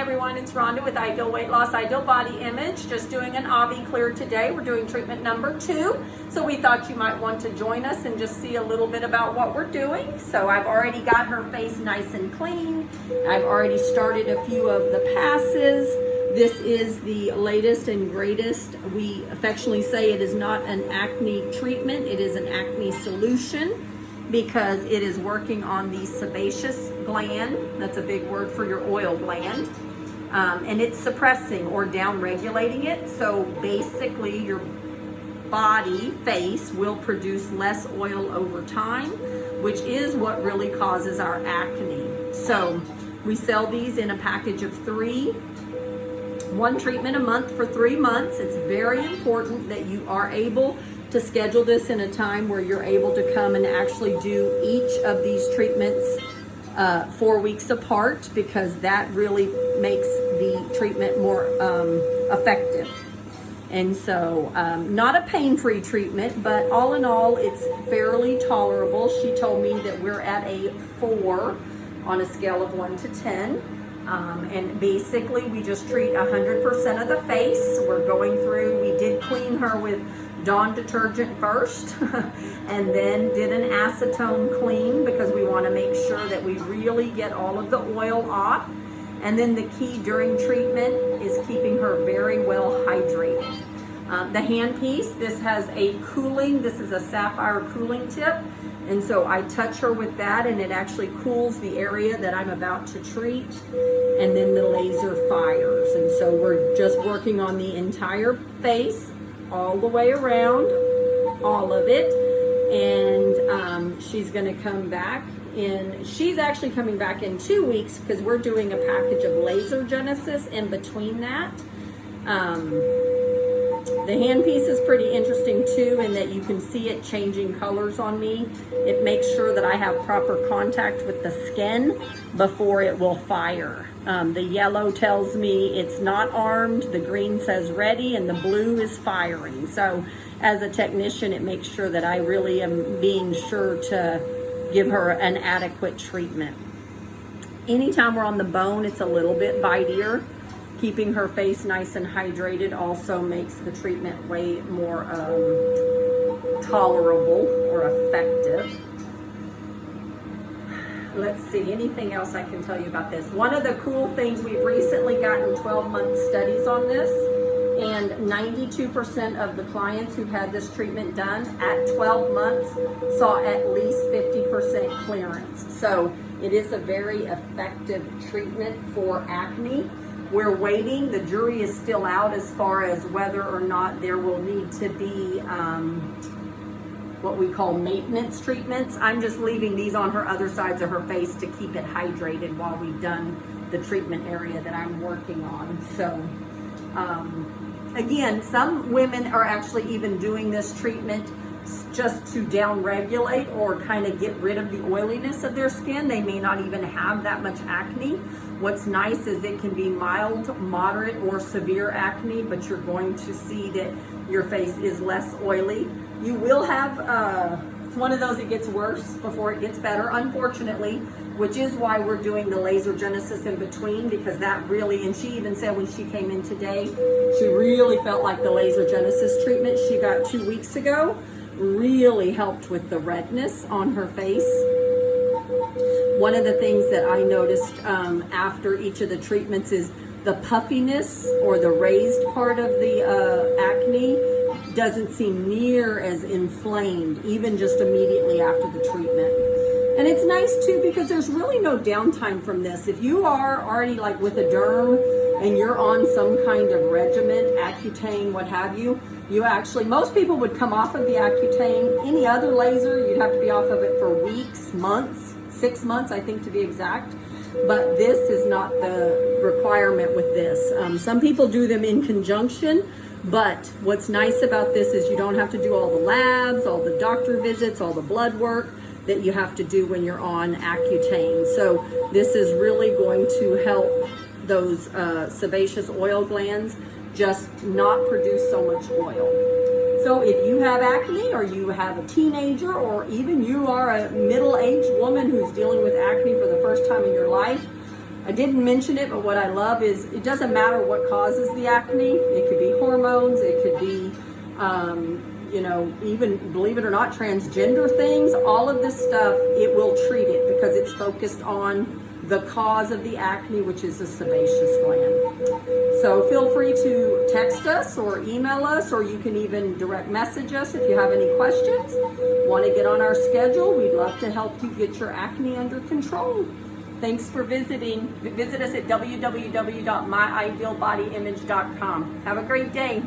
everyone, it's Rhonda with Ideal Weight Loss, Ideal Body Image. Just doing an Avi Clear today. We're doing treatment number 2. So we thought you might want to join us and just see a little bit about what we're doing. So I've already got her face nice and clean. I've already started a few of the passes. This is the latest and greatest. We affectionately say it is not an acne treatment, it is an acne solution, because it is working on the sebaceous gland. That's a big word for your oil gland. And it's suppressing or down regulating it. So basically your body, face, will produce less oil over time, which is what really causes our acne. So we sell these in a package of 3. 1 treatment a month for 3 months. It's very important that you are able to schedule this in a time where you're able to come and actually do each of these treatments 4 weeks apart, because that really makes the treatment more effective. And so not a pain-free treatment, but all in all, it's fairly tolerable. She told me that we're at a 4 on a scale of 1 to 10. And basically we just treat 100% of the face. We're going through, we did clean her with Dawn detergent first and then did an acetone clean, because we want to make sure that we really get all of the oil off. And then the key during treatment is keeping her very well hydrated. The handpiece, this has a cooling, this is a sapphire cooling tip. And so I touch her with that and it actually cools the area that I'm about to treat. And then the laser fires. And so we're just working on the entire face, all the way around, all of it. And she's gonna come back she's actually coming back in 2 weeks, because we're doing a package of laser genesis in between that. The handpiece is pretty interesting too, in that you can see it changing colors on me. It makes sure that I have proper contact with the skin before it will fire. The yellow tells me it's not armed, the green says ready, and the blue is firing. So as a technician, it makes sure that I really am being sure to give her an adequate treatment. Anytime we're on the bone, it's a little bit bitier. Keeping her face nice and hydrated also makes the treatment way more tolerable or effective. Let's see, anything else I can tell you about this? One of the cool things, we've recently gotten 12-month studies on this, and 92% of the clients who've had this treatment done at 12 months saw at least 50% clearance. So it is a very effective treatment for acne. We're waiting, the jury is still out as far as whether or not there will need to be what we call maintenance treatments. I'm just leaving these on her other sides of her face to keep it hydrated while we've done the treatment area that I'm working on. So again, some women are actually even doing this treatment just to down regulate or kind of get rid of the oiliness of their skin. They may not even have that much acne. What's nice is it can be mild, moderate, or severe acne, but you're going to see that your face is less oily. You will have, it's one of those that gets worse before it gets better, unfortunately, which is why we're doing the laser genesis in between, because that really, and she even said when she came in today, she really felt like the laser genesis treatment she got 2 weeks ago really helped with the redness on her face. One of the things that I noticed after each of the treatments is the puffiness or the raised part of the acne doesn't seem near as inflamed, even just immediately after the treatment. And it's nice too, because there's really no downtime from this. If you are already like with a derm and you're on some kind of regimen, Accutane, what have you, you actually, most people would come off of the Accutane. Any other laser, you'd have to be off of it for weeks, months, 6 months, I think, to be exact. But this is not the requirement with this. Some people do them in conjunction, but what's nice about this is you don't have to do all the labs, all the doctor visits, all the blood work that you have to do when you're on Accutane. So this is really going to help those sebaceous oil glands just not produce so much oil. So if you have acne, or you have a teenager, or even you are a middle-aged woman who's dealing with acne for the first time in your life, I didn't mention it, but what I love is it doesn't matter what causes the acne. It could be hormones, it could be, you know, even, believe it or not, transgender things. All of this stuff, it will treat it because it's focused on the cause of the acne, which is the sebaceous gland. So feel free to text us or email us, or you can even direct message us if you have any questions. Want to get on our schedule? We'd love to help you get your acne under control. Thanks for visiting. Visit us at www.myidealbodyimage.com. Have a great day.